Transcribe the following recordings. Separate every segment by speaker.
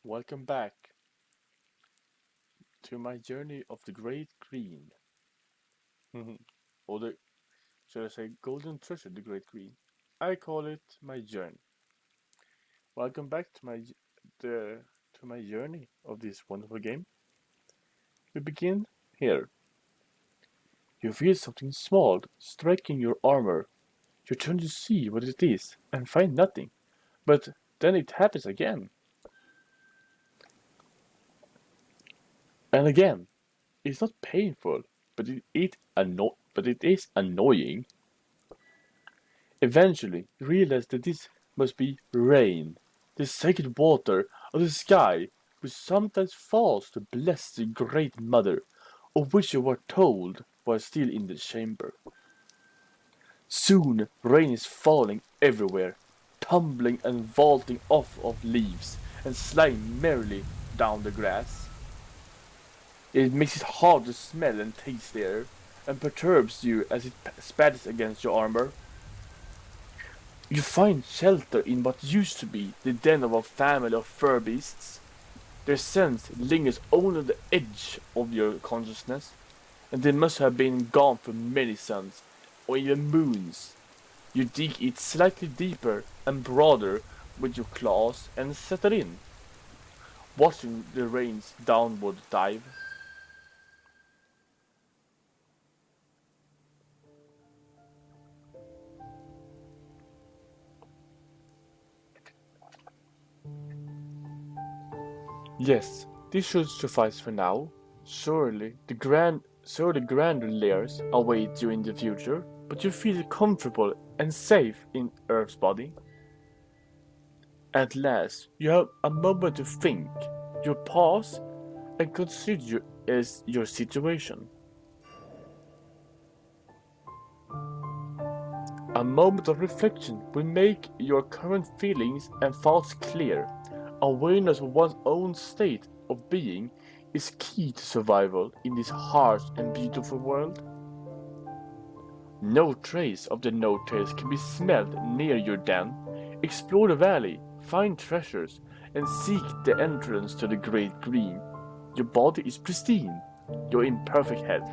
Speaker 1: Welcome back to my journey of the Great Green. or the, should I say, Golden Treasure, the Great Green. I call it my journey. Welcome back to the to my journey of this wonderful game. We begin here. You feel something small striking your armor. You turn to see what it is and find nothing. But then it happens again. And again. It's not painful, but it is annoying. Eventually, you realize that this must be rain, the sacred water of the sky, which sometimes falls to bless the Great Mother, of which you were told while still in the chamber. Soon, rain is falling everywhere, tumbling and vaulting off of leaves and sliding merrily down the grass. It makes it hard to smell and taste the air, and perturbs you as it spatters against your armor. You find shelter in what used to be the den of a family of fur beasts. Their scent lingers only on the edge of your consciousness, and they must have been gone for many suns, or even moons. You dig it slightly deeper and broader with your claws and settle in, watching the rain's downward dive. Yes, this should suffice for now. Surely grander layers await you in the future, but you feel comfortable and safe in Earth's body. At last, you have a moment to think. You pause and consider your situation. A moment of reflection will make your current feelings and thoughts clear. Awareness of one's own state of being is key to survival in this harsh and beautiful world. No trace of the no-tails can be smelled near your den. Explore the valley, find treasures, and seek the entrance to the Great Green. Your body is pristine. You're in perfect health.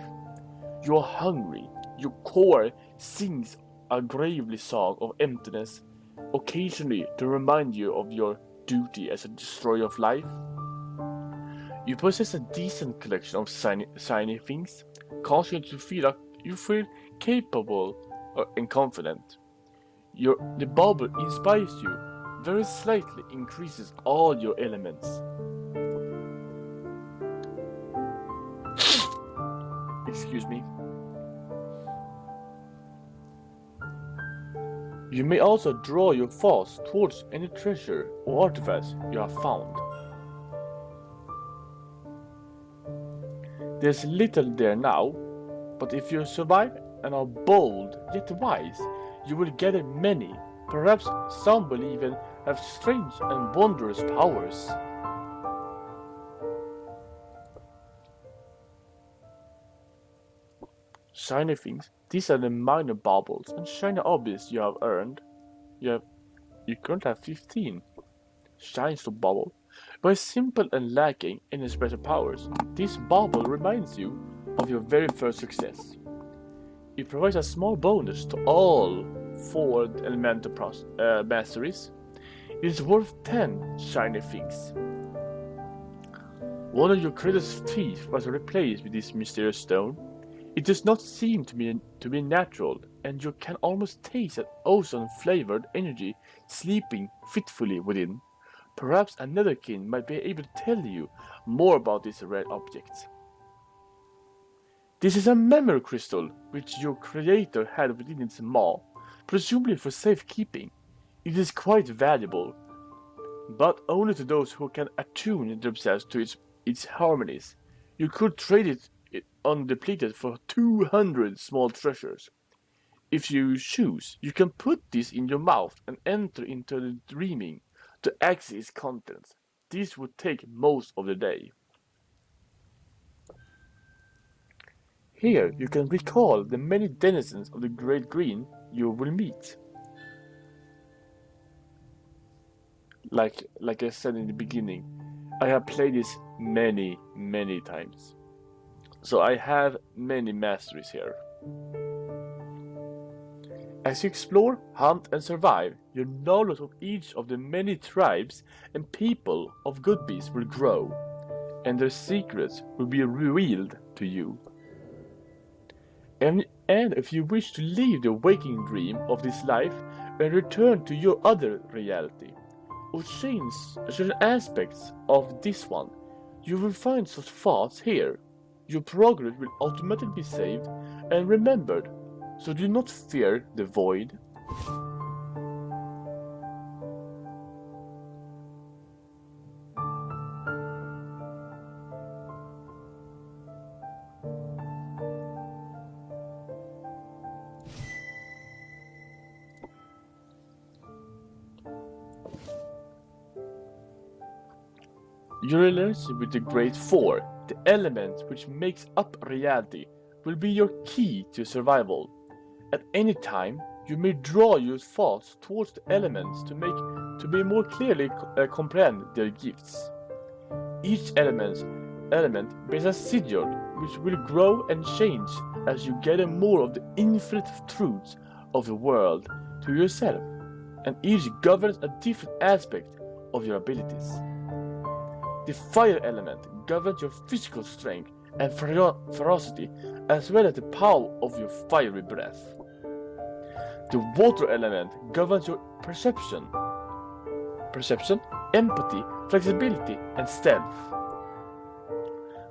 Speaker 1: You are hungry. Your core sings a gravely song of emptiness, occasionally to remind you of your duty as a destroyer of life. You possess a decent collection of shiny things, causing you to feel like you feel capable and confident. The bubble inspires you, very slightly increases all your elements. Excuse me. You may also draw your thoughts towards any treasure or artifacts you have found. There's little there now, but if you survive and are bold yet wise, you will gather many. Perhaps some will even have strange and wondrous powers. Shiny things, these are the minor baubles and shiny objects you have earned. You currently have 15 shines to bauble. But simple and lacking any special powers, this bauble reminds you of your very first success. It provides a small bonus to all 4 elemental masteries. It is worth 10 shiny things. One of your greatest feats was replaced with this mysterious stone. It does not seem to be natural, and you can almost taste an ozone-flavored energy sleeping fitfully within. Perhaps another kin might be able to tell you more about this rare object. This is a memory crystal which your creator had within its maw, presumably for safekeeping. It is quite valuable, but only to those who can attune themselves to its harmonies. You could trade it undepleted for 200 small treasures. If you choose, you can put this in your mouth and enter into the dreaming to access its contents. This would take most of the day. Here you can recall the many denizens of the Great Green you will meet. Like I said in the beginning, I have played this many, many times. So I have many masteries here. As you explore, hunt, and survive, your knowledge of each of the many tribes and people of Good Beasts will grow, and their secrets will be revealed to you. And if you wish to leave the waking dream of this life and return to your other reality, or change certain aspects of this one, you will find such thoughts here. Your progress will automatically be saved and remembered, so do not fear the void. Your relationship with the Great Four, the element which makes up reality, will be your key to survival. At any time, you may draw your thoughts towards the elements to be more clearly comprehend their gifts. Each element bears a sigil which will grow and change as you gather more of the infinite truths of the world to yourself, and each governs a different aspect of your abilities. The fire element governs your physical strength and ferocity, as well as the power of your fiery breath. The water element governs your perception, empathy, flexibility, and stealth.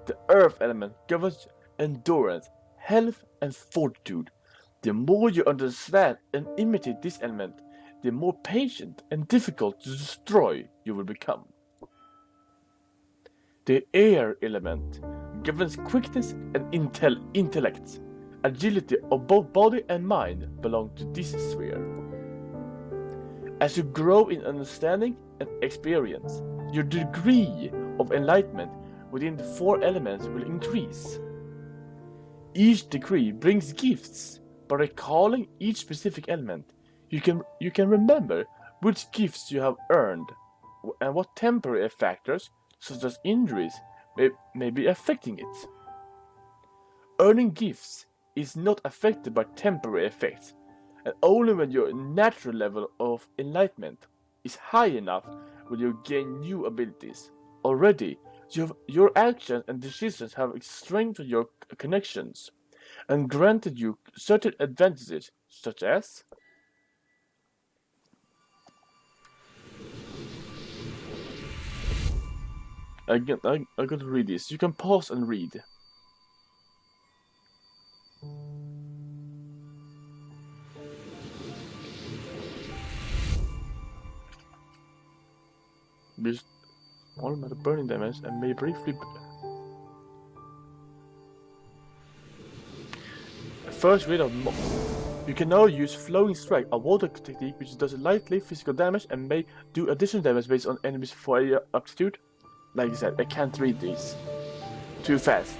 Speaker 1: The earth element governs endurance, health, and fortitude. The more you understand and imitate this element, the more patient and difficult to destroy you will become. The air element governs quickness and intellect. Agility of both body and mind belong to this sphere. As you grow in understanding and experience, your degree of enlightenment within the four elements will increase. Each degree brings gifts. By recalling each specific element, you can remember which gifts you have earned and what temporary factors, such as injuries, may be affecting it. Earning gifts is not affected by temporary effects, and only when your natural level of enlightenment is high enough will you gain new abilities. Already, your actions and decisions have strengthened your connections and granted you certain advantages, such as Again, I gotta read this. You can pause and read. Just all matter burning damage and may briefly. First read of you can now use Flowing Strike, a water technique which does lightly physical damage and may do additional damage based on enemies' fire aptitude. Like I said, I can't read these. Too fast.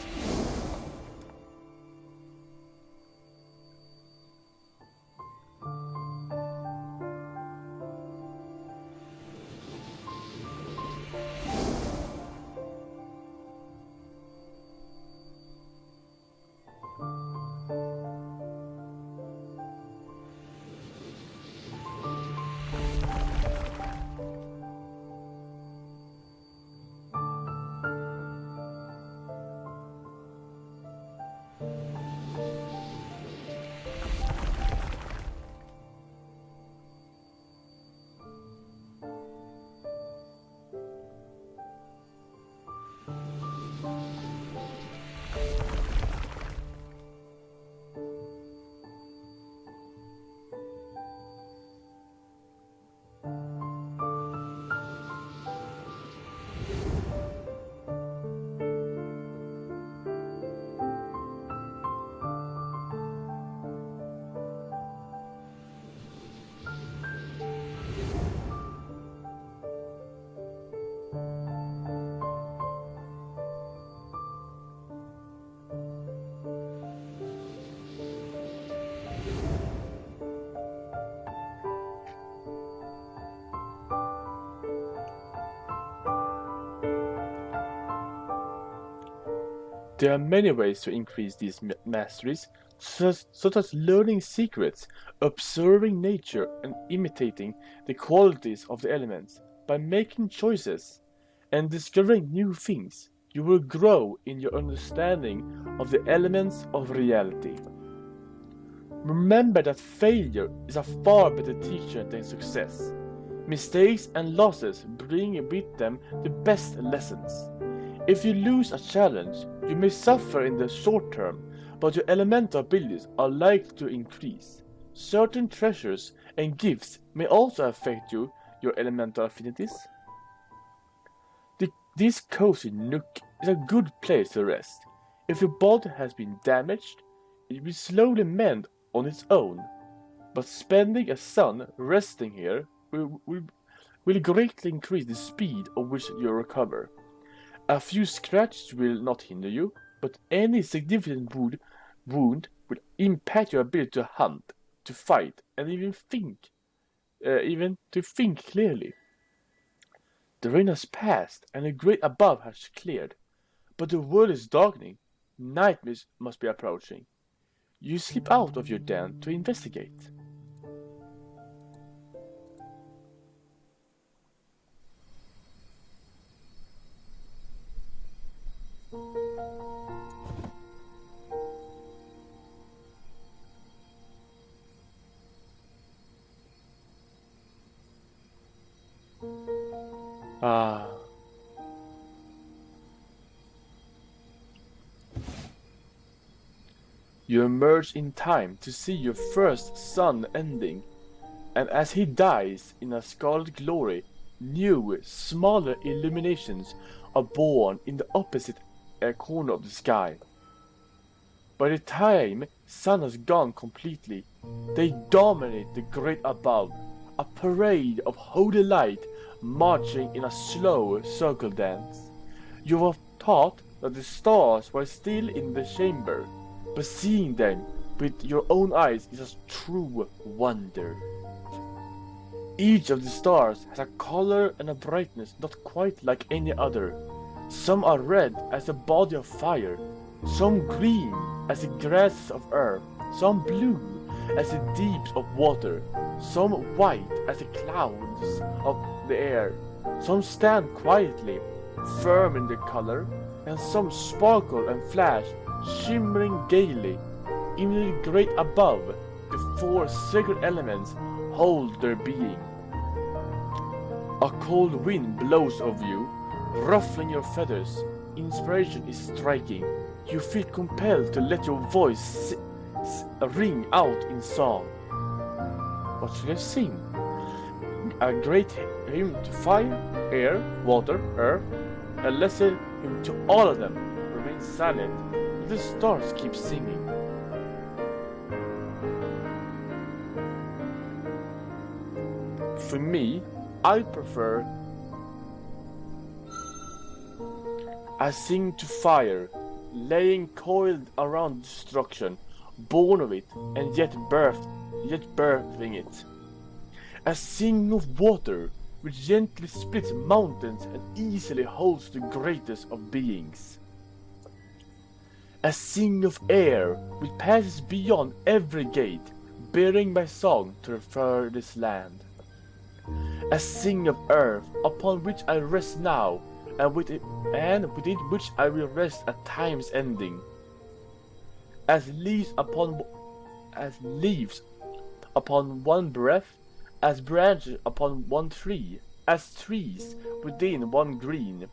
Speaker 1: There are many ways to increase these masteries, such as learning secrets, observing nature, and imitating the qualities of the elements. By making choices and discovering new things, you will grow in your understanding of the elements of reality. Remember that failure is a far better teacher than success. Mistakes and losses bring with them the best lessons. If you lose a challenge, you may suffer in the short term, but your elemental abilities are likely to increase. Certain treasures and gifts may also affect your elemental affinities. This cozy nook is a good place to rest. If your body has been damaged, it will slowly mend on its own, but spending a sun resting here will greatly increase the speed of which you recover. A few scratches will not hinder you, but any significant wound will impact your ability to hunt, to fight, and even to think clearly. The rain has passed, and the great above has cleared, but the world is darkening. Night must be approaching. You slip out of your den to investigate. Ah. You emerge in time to see your first sun ending, and as he dies in a scarlet glory, new, smaller illuminations are born in the opposite corner of the sky. By the time sun has gone completely, they dominate the great above, a parade of holy light marching in a slow circle dance. You have thought that the stars were still in the chamber, but seeing them with your own eyes is a true wonder. Each of the stars has a color and a brightness not quite like any other. Some are red as the body of fire, some green as the grasses of earth, some blue as the deeps of water, some white as the clouds of the air. Some stand quietly, firm in their color, and some sparkle and flash, shimmering gaily. In the great above, the four sacred elements hold their being. A cold wind blows over you, ruffling your feathers. Inspiration is striking. You feel compelled to let your voice ring out in song. What should I sing? A great hymn to fire, air, water, earth, a lesser hymn to all of them. Remain silent. Let the stars keep singing. For me, I prefer I sing to fire, laying coiled around destruction, born of it, and yet birthing it. A sing of water, which gently splits mountains and easily holds the greatest of beings. A sing of air, which passes beyond every gate, bearing my song to the furthest land. A sing of earth, upon which I rest now, and within which I will rest at time's ending. As leaves upon one breath, as branches upon one tree, as trees within one green,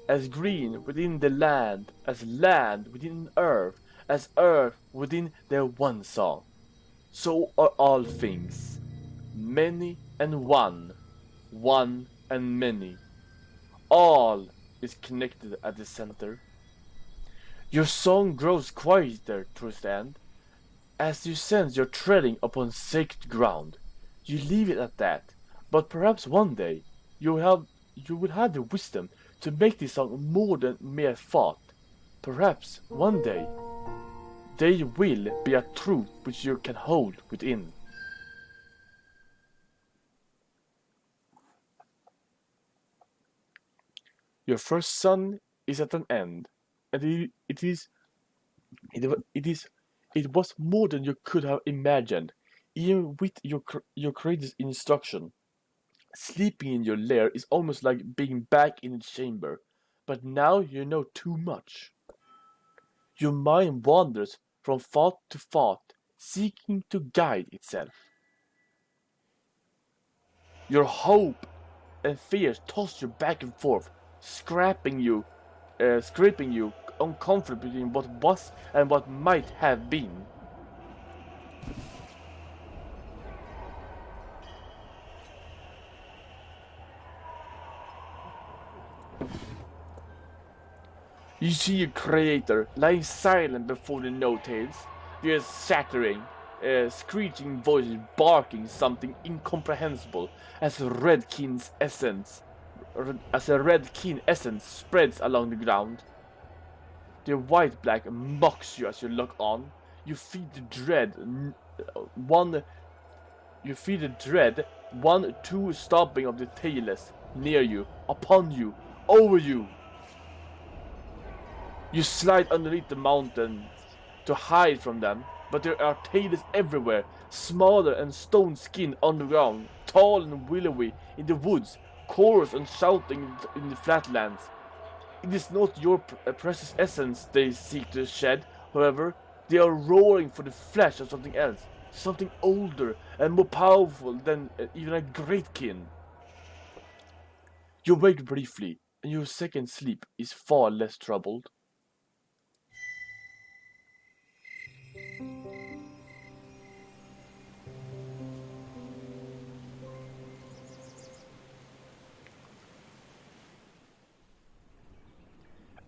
Speaker 1: as green within the land, as land within earth, as earth within their one song. So are all things, many and one and many. All is connected at the center. Your song grows quieter towards the end, as you sense you're treading upon sacred ground. You leave it at that, but perhaps one day you will have the wisdom to make this song more than mere thought. Perhaps one day they will be a truth which you can hold within. Your first sun is at an end. and it is it was more than you could have imagined, even with your creator's instruction. Sleeping in your lair is almost like being back in the chamber, but now you know too much. Your mind wanders from thought to thought, seeking to guide itself. Your hope and fears toss you back and forth, scraping you uncomfortable between what was and what might have been. You see your creator lying silent before the no-tails, their shattering, screeching voices barking something incomprehensible as a red keen essence spreads along the ground. The white black mocks you as you look on. You feel the dread, one you feel the dread, one true stomping of the tailless near you, upon you, over you. You slide underneath the mountains to hide from them, but there are tailors everywhere, smaller and stone-skinned underground, tall and willowy in the woods, chorus and shouting in the flatlands. It is not your precious essence they seek to shed, however, they are roaring for the flesh of something else, something older and more powerful than even a great kin. You wake briefly, and your second sleep is far less troubled.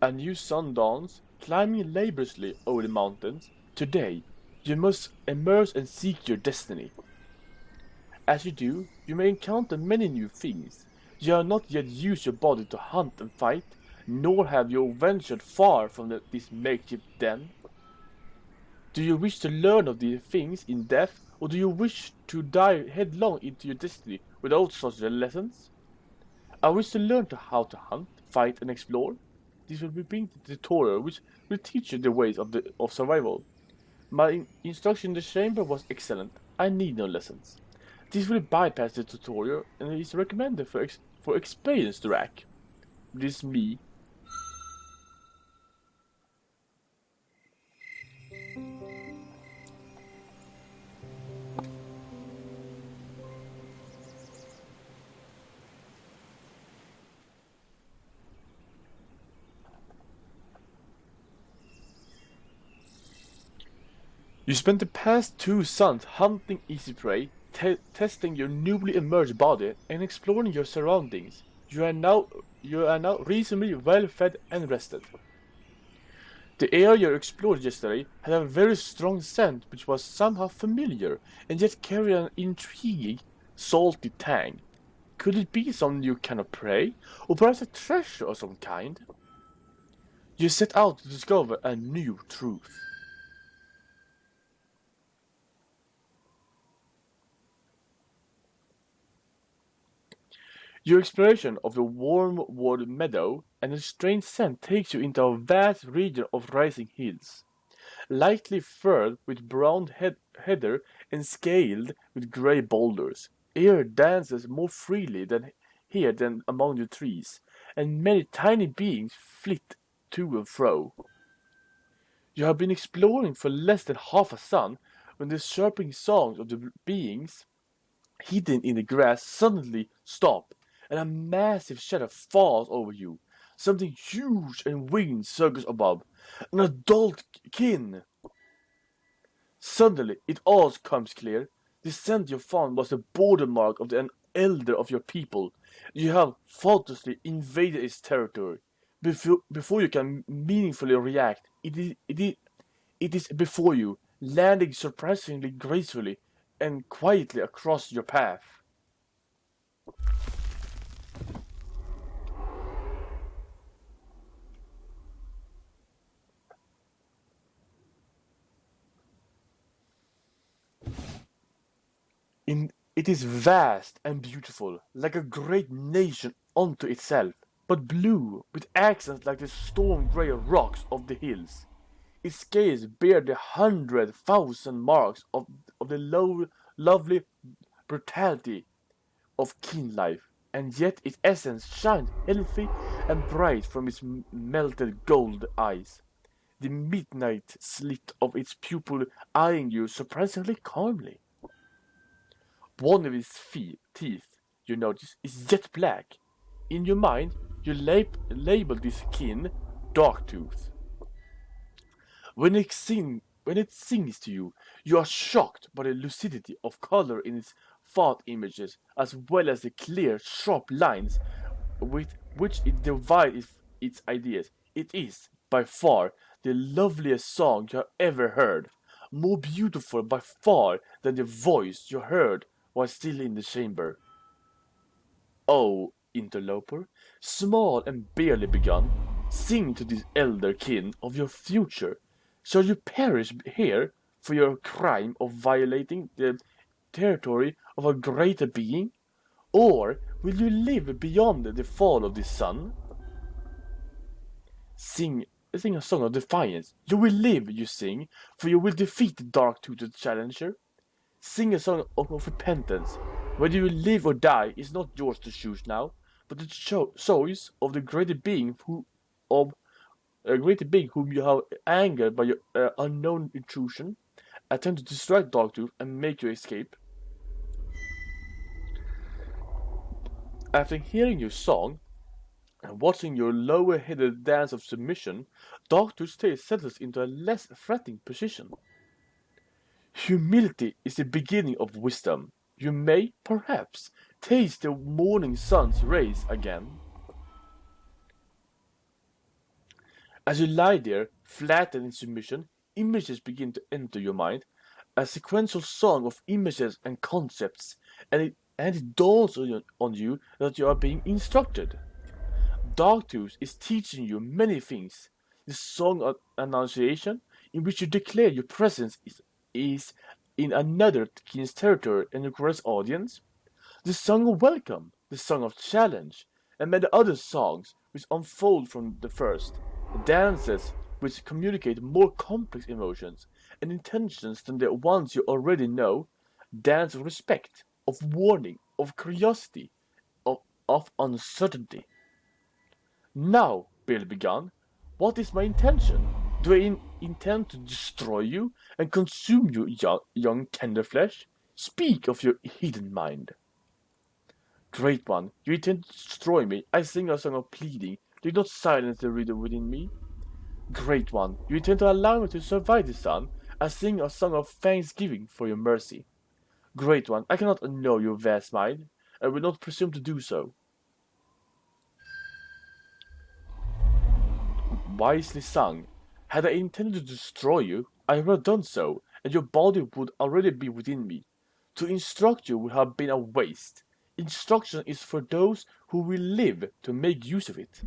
Speaker 1: A new sun dawns, climbing laboriously over the mountains. Today, you must emerge and seek your destiny. As you do, you may encounter many new things. You have not yet used your body to hunt and fight, nor have you ventured far from this makeshift den. Do you wish to learn of these things in depth, or do you wish to dive headlong into your destiny without such lessons? I wish to learn how to hunt, fight, and explore. This will bring the tutorial which will teach you the ways of survival. My instruction in the chamber was excellent. I need no lessons. This will bypass the tutorial and is recommended for experienced rack. This is me. You spent the past 2 suns hunting easy prey, testing your newly emerged body, and exploring your surroundings. You are now reasonably well fed and rested. The area you explored yesterday had a very strong scent which was somehow familiar and yet carried an intriguing, salty tang. Could it be some new kind of prey, or perhaps a treasure of some kind? You set out to discover a new truth. Your exploration of the Wormwood Meadow and a strange scent takes you into a vast region of rising hills, lightly furrowed with brown heather and scaled with grey boulders. Air dances more freely than among the trees, and many tiny beings flit to and fro. You have been exploring for less than half a sun when the chirping songs of the beings hidden in the grass suddenly stop, and a massive shadow falls over you. Something huge and winged circles above. An adult kin! Suddenly, it all comes clear. The scent you found was the border mark of an elder of your people. You have thoughtlessly invaded its territory. Before you can meaningfully react, it is before you, landing surprisingly gracefully and quietly across your path. It is vast and beautiful, like a great nation unto itself. but blue, with accents like the storm-grey rocks of the hills. Its scales bear the 100,000 marks of the lovely brutality of keen life, and yet its essence shines healthy and bright from its melted gold eyes, the midnight slit of its pupil eyeing you surprisingly calmly. One of its teeth, you notice, is jet black. In your mind, you label this kin Darktooth. When it sings to you, you are shocked by the lucidity of color in its thought images, as well as the clear, sharp lines with which it divides its ideas. It is, by far, the loveliest song you have ever heard, more beautiful by far than the voice you heard while still in the chamber. O interloper, small and barely begun, sing to this elder kin of your future. Shall you perish here for your crime of violating the territory of a greater being? Or will you live beyond the fall of the sun? Sing, sing a song of defiance. You will live, you sing, for you will defeat the dark-toothed challenger. Sing a song of repentance. Whether you live or die is not yours to choose now, but the choice of the greater being of a greater being whom you have angered by your unknown intrusion, attempt to distract Dogtooth and make you escape. After hearing your song and watching your lower-headed dance of submission, Dogtooth's tail settles into a less threatening position. Humility is the beginning of wisdom. You may, perhaps, taste the morning sun's rays again. As you lie there, flattened in submission, images begin to enter your mind, a sequential song of images and concepts, and it dawns on you that you are being instructed. Dogtooth is teaching you many things. The song of annunciation, in which you declare your presence is in another kin's territory and requires audience. The song of welcome, the song of challenge, and many other songs which unfold from the first. Dances which communicate more complex emotions and intentions than the ones you already know. Dance of respect, of warning, of curiosity, of uncertainty. Now, Bill began, what is my intention? Do I intend to destroy you and consume you, young tender flesh? Speak of your hidden mind. Great one, you intend to destroy me. I sing a song of pleading. Do not silence the reader within me. Great one, you intend to allow me to survive the sun. I sing a song of thanksgiving for your mercy. Great one, I cannot know your vast mind. I will not presume to do so. Wisely sung. Had I intended to destroy you, I would have done so, and your body would already be within me. To instruct you would have been a waste. Instruction is for those who will live to make use of it.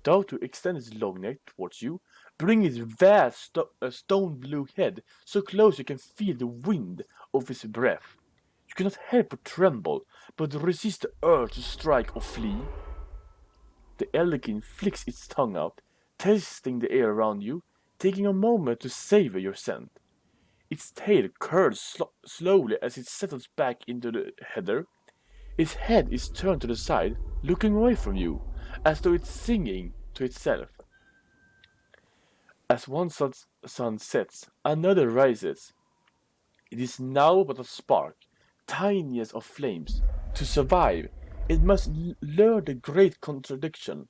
Speaker 1: Dogtooth extends his long neck towards you, bringing his vast stone blue head so close you can feel the wind of his breath. You cannot help but tremble, but resist the urge to strike or flee. The elderkin flicks its tongue out, tasting the air around you, taking a moment to savor your scent. Its tail curls slowly as it settles back into the heather. Its head is turned to the side, looking away from you, as though it's singing to itself. As one sun sets, another rises. It is now but a spark, tiniest of flames. To survive, it must learn the great contradiction.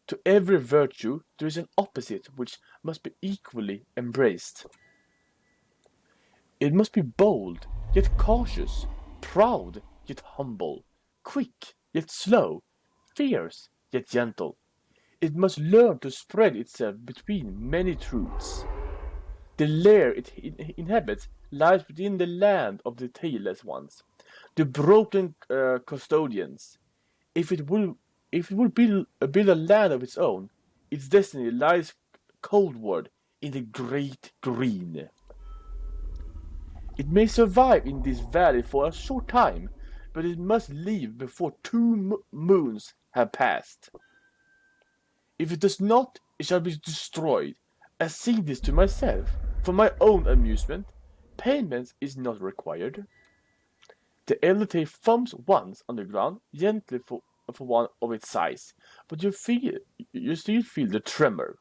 Speaker 1: To every virtue there is an opposite which must be equally embraced. It must be bold, yet cautious, proud, yet humble, quick, yet slow, fierce, yet gentle. It must learn to spread itself between many truths. The lair it inhabits lies within the land of the tailless ones, the broken custodians. If it will build a land of its own, its destiny lies coldward in the great green. It may survive in this valley for a short time, but it must leave before 2 moons have passed. If it does not, it shall be destroyed. I sing this to myself, for my own amusement. Payment is not required. The elder thumps once on the ground, gently for one of its size, but you still feel the tremor.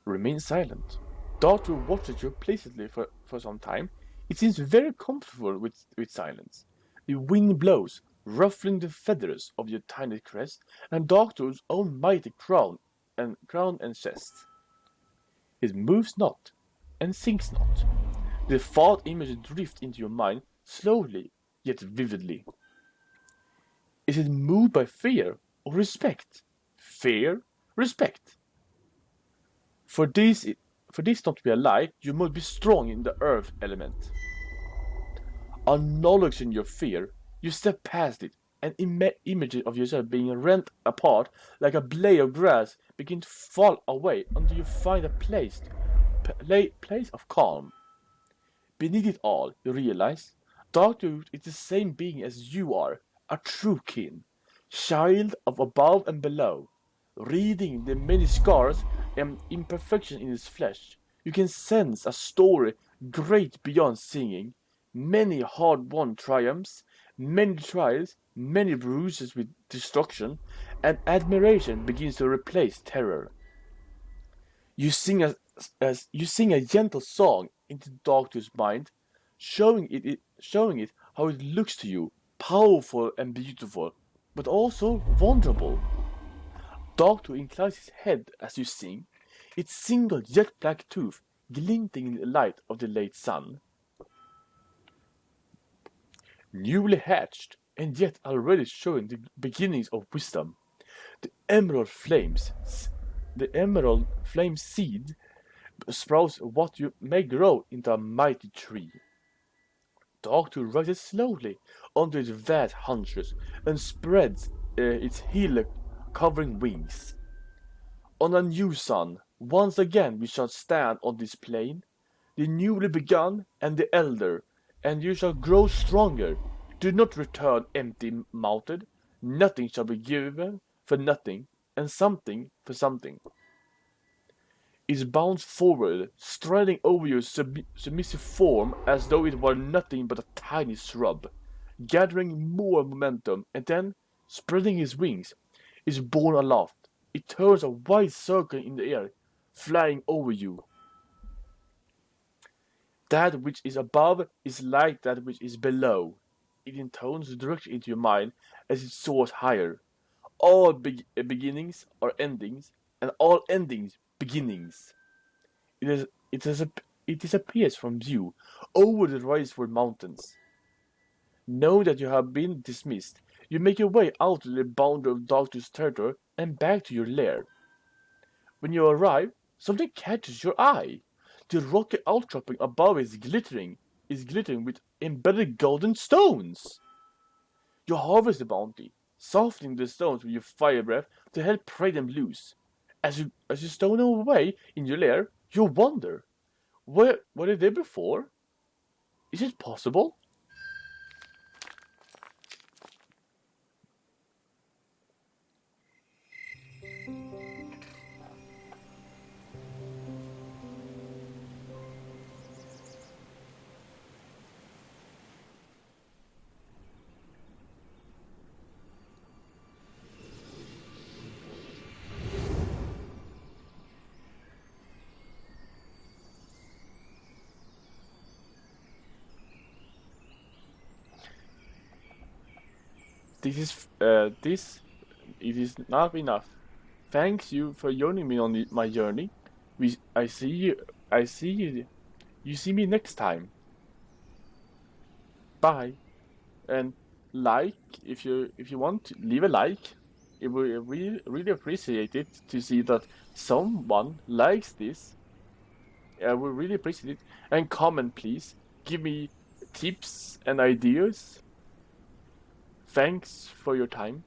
Speaker 1: Remain silent. Doctor watches you placidly for some time. It seems very comfortable with silence. The wind blows, ruffling the feathers of your tiny crest, and Doctor's own mighty crown and chest. It moves not, and sinks not. The thought images drift into your mind slowly yet vividly. Is it moved by fear or respect? Fear, respect. For this not to be a lie, you must be strong in the earth element. Acknowledging your fear, you step past it, and images of yourself being rent apart like a blade of grass begin to fall away until you find a place of calm. Beneath it all, you realize Doctor is the same being as you are, a true kin, child of above and below. Reading the many scars and imperfections in his flesh, you can sense a story great beyond singing, many hard-won triumphs, many trials, many bruises with destruction, and admiration begins to replace terror. You sing a gentle song into the Doctor's mind, showing it how it looks to you, powerful and beautiful, but also vulnerable. Doctor inclines his head as you sing, its single jet-black tooth glinting in the light of the late sun. Newly hatched, and yet already showing the beginnings of wisdom, the emerald flame seed sprouts what you may grow into a mighty tree. Doctor rises slowly onto its vast haunches and spreads its heel-covering wings. On a new sun, once again we shall stand on this plain, the newly begun and the elder, and you shall grow stronger. Do not return empty-mouthed. Nothing shall be given for nothing, and something for something. It bounds forward, striding over your submissive form as though it were nothing but a tiny shrub, gathering more momentum, and then, spreading its wings, is borne aloft. It turns a wide circle in the air, flying over you. That which is above is like that which is below. It intones directly into your mind as it soars higher. All beginnings are endings, and all endings beginnings. It disappears from view over the Riceward Mountains. Know that you have been dismissed. You make your way out to the boundary of Doctor's territory and back to your lair. When you arrive, something catches your eye. The rocky outcropping above is glittering with embedded golden stones. You harvest the bounty, softening the stones with your fire breath to help pry them loose. As you stow them away in your lair, you wonder, were they there before? Is it possible? It is not enough. Thanks you for joining me on my journey. I see you. You see me next time. Bye. And like if you want to leave a like. It will really appreciate it to see that someone likes this. I will really appreciate it. And comment, please. Give me tips and ideas. Thanks for your time.